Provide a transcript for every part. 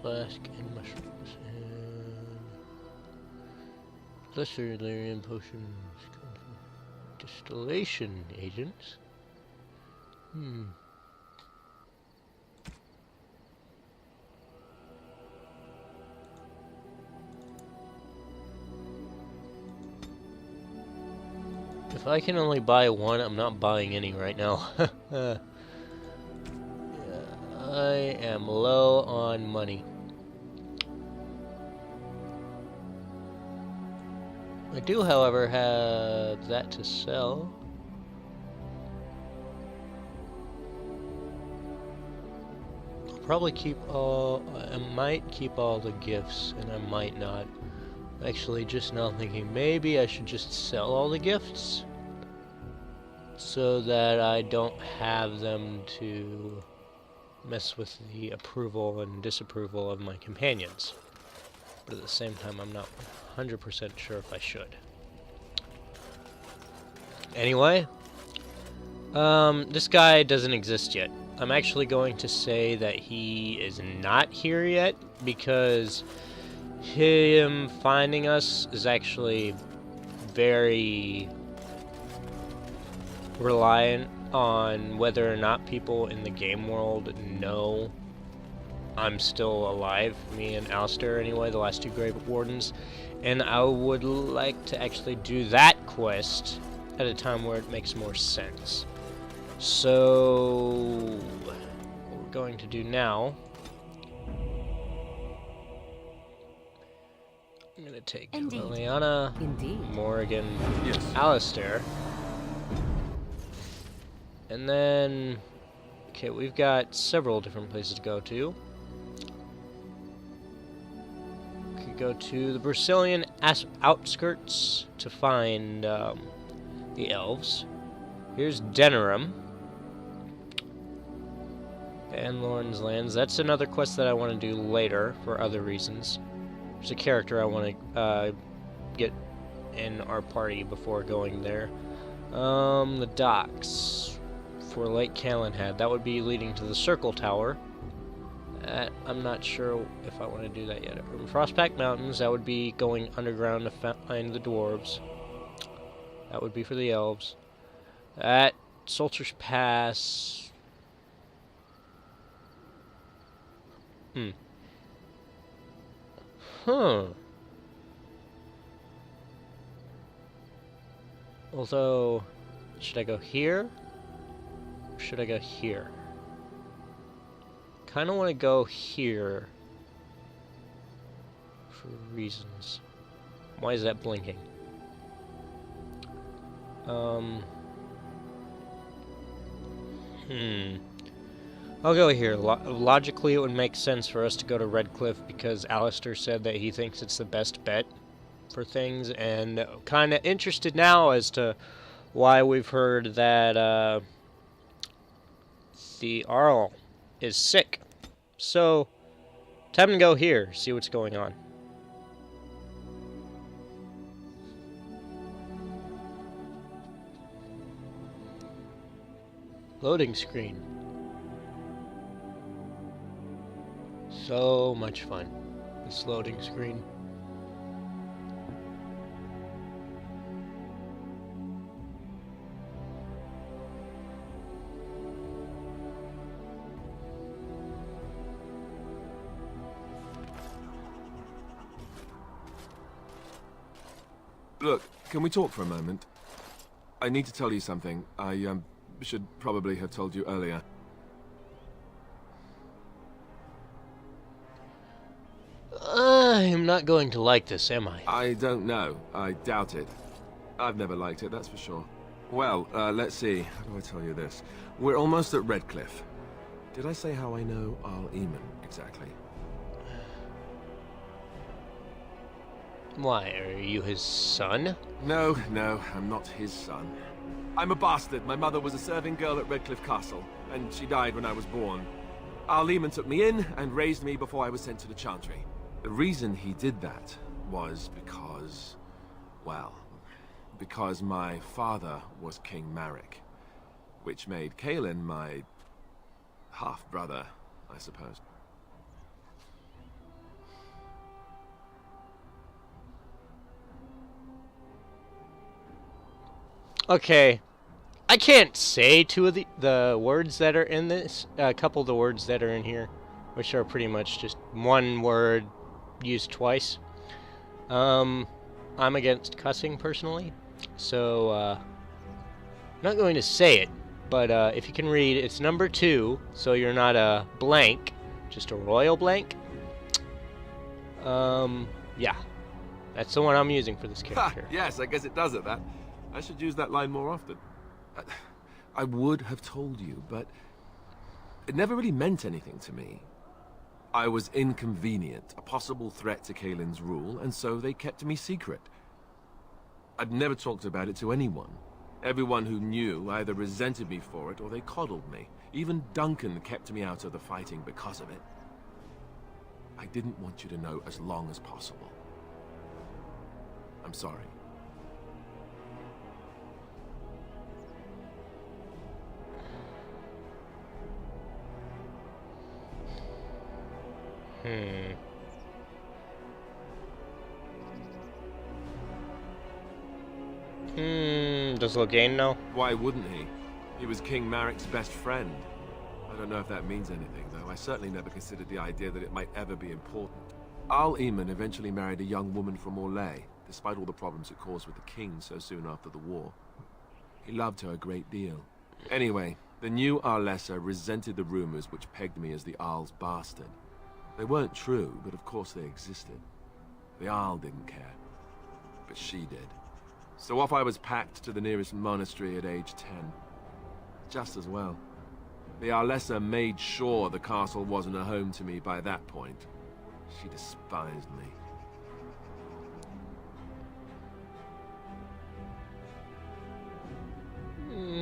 flask and mushrooms and lesser delirium potions. Distillation agents. If I can only buy one, I'm not buying any right now. Yeah, I am low on money. I do, however, have that to sell. I'll probably keep all... I might keep all the gifts, and I might not. Actually, just now thinking, maybe I should just sell all the gifts so that I don't have them to mess with the approval and disapproval of my companions. But at the same time, I'm not 100% sure if I should. Anyway, this guy doesn't exist yet. I'm actually going to say that he is not here yet, because him finding us is actually very reliant on whether or not people in the game world know I'm still alive, me and Alistair anyway, the last two Grave Wardens, and I would like to actually do that quest at a time where it makes more sense. So, what we're going to do now, I'm going to take Liliana, Morrigan, Alistair, and then, okay, we've got several different places to go to. We could go to the Brazilian outskirts to find the elves. Here's Denerim and Lauren's Lands. That's another quest that I want to do later for other reasons. There's a character I want to get in our party before going there. The docks for Lake Calenhad. That would be leading to the Circle Tower. I'm not sure if I want to do that yet. From Frostpack Mountains, that would be going underground to find the dwarves. That would be for the elves. At Soldiers Pass. Although, should I go here? Or should I go here? Kind of want to go here for reasons. Why is that blinking? I'll go here. Logically, it would make sense for us to go to Redcliffe because Alistair said that he thinks it's the best bet for things, and kind of interested now as to why we've heard that the Arl is sick. So, time to go here, see what's going on. Loading screen. So much fun, this loading screen. Look, can we talk for a moment? I need to tell you something. I should probably have told you earlier. I'm not going to like this, am I? I don't know. I doubt it. I've never liked it, that's for sure. Well, let's see. How do I tell you this? We're almost at Redcliffe. Did I say how I know Arl Eamon exactly? Why, are you his son? No, I'm not his son. I'm a bastard. My mother was a serving girl at Redcliffe Castle, and she died when I was born. Arl Eamon took me in and raised me before I was sent to the Chantry. The reason he did that was because, well, because my father was King Marek, which made Kaelin my half-brother, I suppose. Okay, I can't say two of the words that are in this. A couple of the words that are in here, which are pretty much just one word used twice. I'm against cussing personally, so I'm not going to say it. But if you can read, it's number 2, so you're not a blank, just a royal blank. Yeah, that's the one I'm using for this Ha! character. Yes, I guess it does it, that. I should use that line more often. I would have told you, but it never really meant anything to me. I was inconvenient, a possible threat to Kaelin's rule, and so they kept me secret. I'd never talked about it to anyone. Everyone who knew either resented me for it or they coddled me. Even Duncan kept me out of the fighting because of it. I didn't want you to know as long as possible. I'm sorry. Does Logain know? Why wouldn't he? He was King Maric's best friend. I don't know if that means anything, though. I certainly never considered the idea that it might ever be important. Al-Eamon eventually married a young woman from Orlais, despite all the problems it caused with the king so soon after the war. He loved her a great deal. Anyway, the new Arlessa resented the rumors which pegged me as the Arl's bastard. They weren't true, but of course they existed. The Arl didn't care, but she did. So off I was packed to the nearest monastery at age 10. Just as well. The Arlessa made sure the castle wasn't a home to me by that point. She despised me.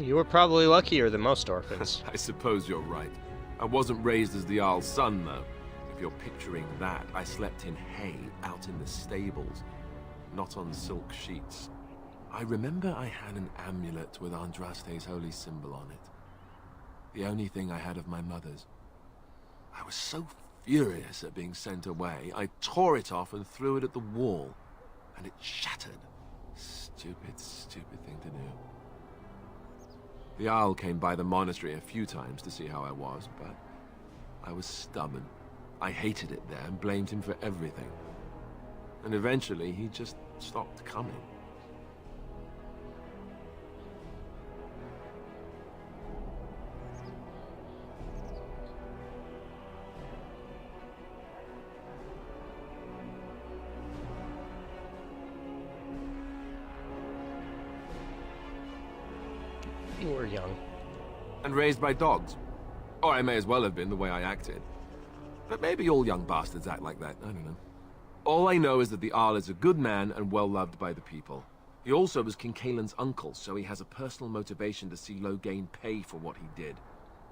You were probably luckier than most orphans. I suppose you're right. I wasn't raised as the Arl's son, though. If you're picturing that, I slept in hay out in the stables, not on silk sheets. I remember I had an amulet with Andraste's holy symbol on it. The only thing I had of my mother's. I was so furious at being sent away, I tore it off and threw it at the wall, and it shattered. Stupid, stupid thing to do. The Owl came by the monastery a few times to see how I was, but I was stubborn. I hated it there and blamed him for everything. And eventually, he just stopped coming. You were young. And raised by dogs. Or I may as well have been the way I acted. But maybe all young bastards act like that, I don't know. All I know is that the Arl is a good man and well-loved by the people. He also was King Kaelin's uncle, so he has a personal motivation to see Logain pay for what he did.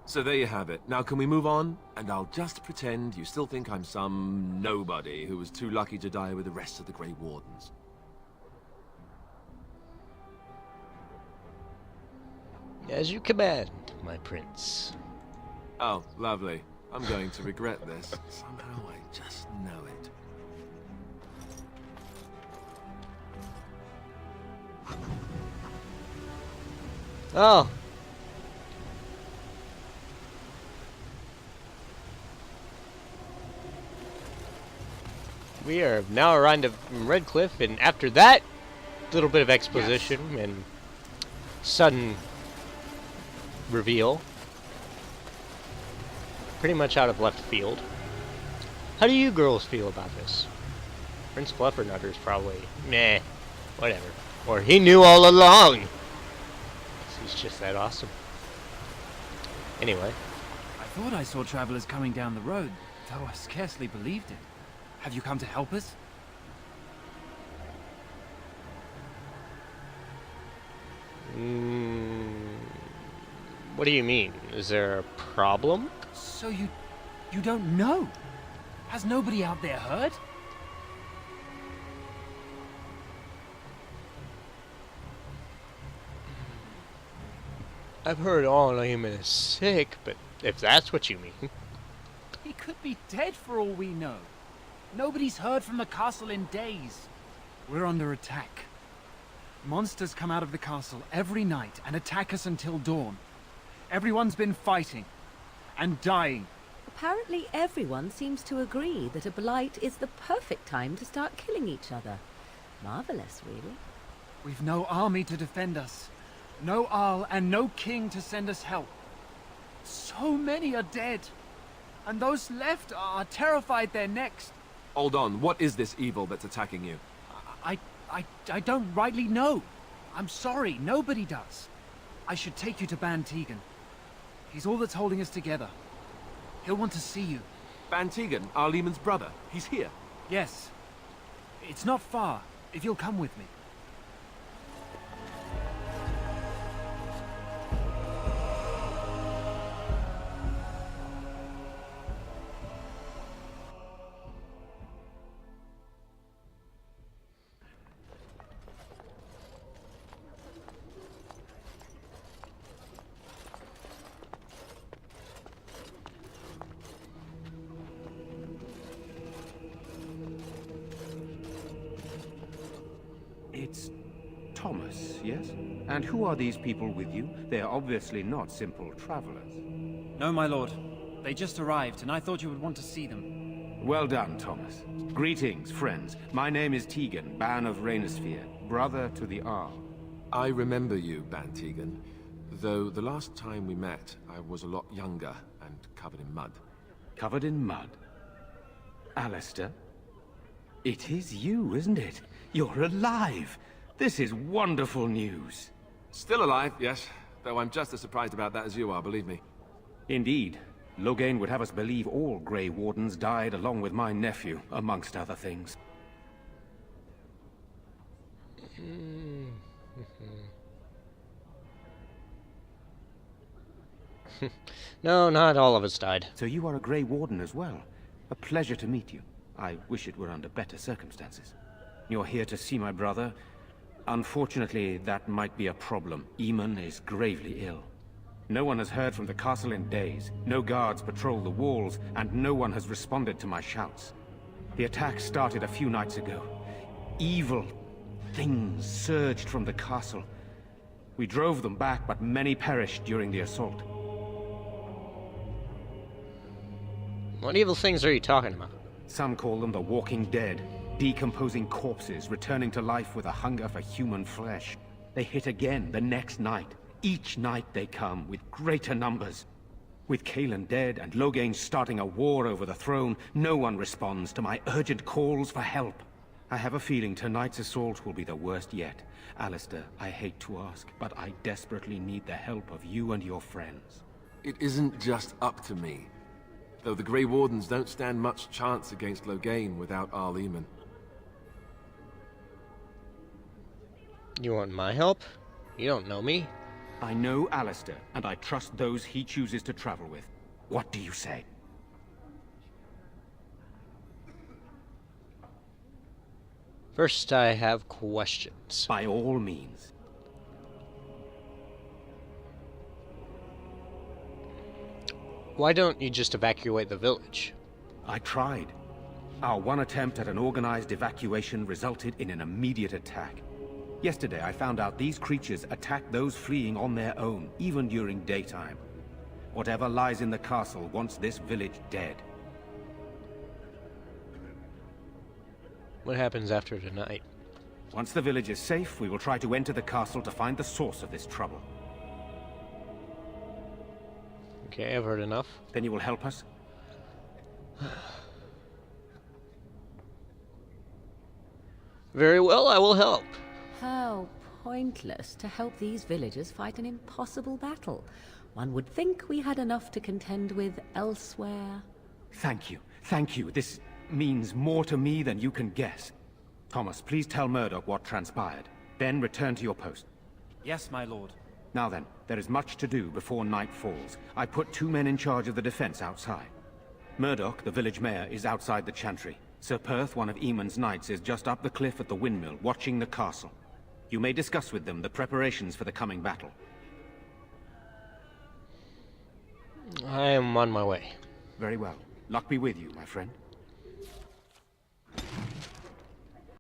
So there you have it. Now can we move on? And I'll just pretend you still think I'm some nobody who was too lucky to die with the rest of the Grey Wardens. As you command, my prince. Oh, lovely. I'm going to regret this. Somehow I just know it. Oh. We are now around to Redcliffe, and after that little bit of exposition and sudden reveal, pretty much out of left field. How do you girls feel about this? Prince Fluffernutter's probably, meh, whatever. Or he knew all along. He's just that awesome. Anyway. I thought I saw travelers coming down the road, though I scarcely believed it. Have you come to help us? What do you mean? Is there a problem? So you don't know? Has nobody out there heard? I've heard Al-Eamon is sick, but if that's what you mean. He could be dead for all we know. Nobody's heard from the castle in days. We're under attack. Monsters come out of the castle every night and attack us until dawn. Everyone's been fighting and dying. Apparently everyone seems to agree that a blight is the perfect time to start killing each other. Marvelous, really. We've no army to defend us, no Arl and no king to send us help. So many are dead, and those left are terrified they're next. Hold on, what is this evil that's attacking you? I don't rightly know. I'm sorry, nobody does. I should take you to Ban Tegan. He's all that's holding us together. He'll want to see you. Ban Tegan, our Lehman's brother. He's here. Yes. It's not far, if you'll come with me. It's Thomas, yes? And who are these people with you? They are obviously not simple travelers. No, my lord. They just arrived, and I thought you would want to see them. Well done, Thomas. Greetings, friends. My name is Tegan, Ban of Rainisfere, brother to the Arl. I remember you, Ban Tegan. Though the last time we met, I was a lot younger and covered in mud. Covered in mud? Alistair? It is you, isn't it? You're alive! This is wonderful news. Still alive, yes. Though I'm just as surprised about that as you are, believe me. Indeed. Loghain would have us believe all Grey Wardens died along with my nephew, amongst other things. No, not all of us died. So you are a Grey Warden as well. A pleasure to meet you. I wish it were under better circumstances. You're here to see my brother. Unfortunately, that might be a problem. Eamon is gravely ill. No one has heard from the castle in days. No guards patrol the walls, and no one has responded to my shouts. The attack started a few nights ago. Evil things surged from the castle. We drove them back, but many perished during the assault. What evil things are you talking about? Some call them the Walking Dead, decomposing corpses returning to life with a hunger for human flesh. They hit again the next night. Each night they come, with greater numbers. With Cailan dead and Loghain starting a war over the throne, no one responds to my urgent calls for help. I have a feeling tonight's assault will be the worst yet. Alistair, I hate to ask, but I desperately need the help of you and your friends. It isn't just up to me. Though the Grey Wardens don't stand much chance against Loghain without Arl Eamon. You want my help? You don't know me. I know Alistair, and I trust those he chooses to travel with. What do you say? First, I have questions. By all means. Why don't you just evacuate the village? I tried. Our one attempt at an organized evacuation resulted in an immediate attack. Yesterday, I found out these creatures attack those fleeing on their own, even during daytime. Whatever lies in the castle wants this village dead. What happens after tonight? Once the village is safe, we will try to enter the castle to find the source of this trouble. Okay, I've heard enough. Then you will help us? Very well, I will help. How pointless to help these villagers fight an impossible battle. One would think we had enough to contend with elsewhere. Thank you. Thank you. This means more to me than you can guess. Thomas, please tell Murdoch what transpired. Then return to your post. Yes, my lord. Now then, there is much to do before night falls. I put 2 men in charge of the defense outside. Murdoch, the village mayor, is outside the chantry. Sir Perth, one of Eamon's knights, is just up the cliff at the windmill, watching the castle. You may discuss with them the preparations for the coming battle. I am on my way. Very well. Luck be with you, my friend.